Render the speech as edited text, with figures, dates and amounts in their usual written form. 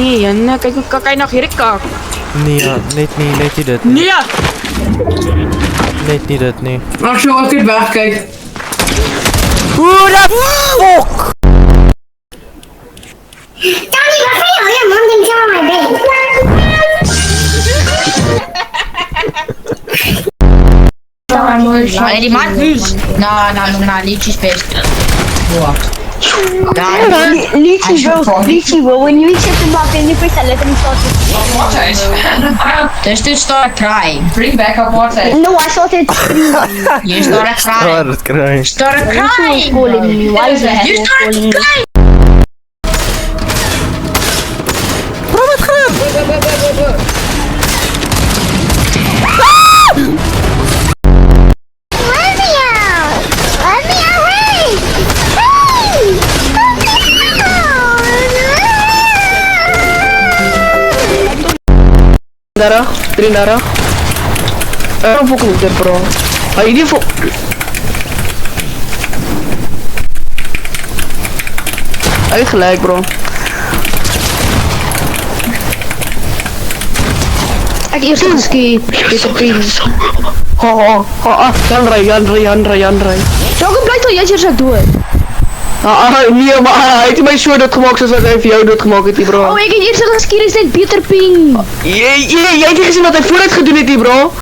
Nee, nee, kyk hy na hierdie kak. Nee, ja, net nie dit nie. Nee. Net nie dit nie. Mag so ook net wegkyk. Who the fuck? Daddy, wat vind je? Ja, man, denk je aan mijn No, die maakt muus. Nou, liedjes best. Lychee, bro. When you accept the map, then you press that let me start it. Dus dit start crying. Bring back up water. No, I started screaming. You start crying. Dat kry. Start Who is crying. calling me? Why is that You calling start me? crying. Let me out! Let me out! Hey! Hey! Let me out! Darah, 3 darah. Een volgende bro. Hij die voor. Hij gelijk bro. Ik eerst geskiet. Jan Ray. Welke blijft al jij zo doen? Nee, maar hij heeft mij zo dat gemaakt zoals hij voor jou dat gemaakt heeft, bro. Oh, ik heb eerst geskiet is dit Peter Ping. Jij hebt gezien wat hij vooruit gedaan heeft, bro.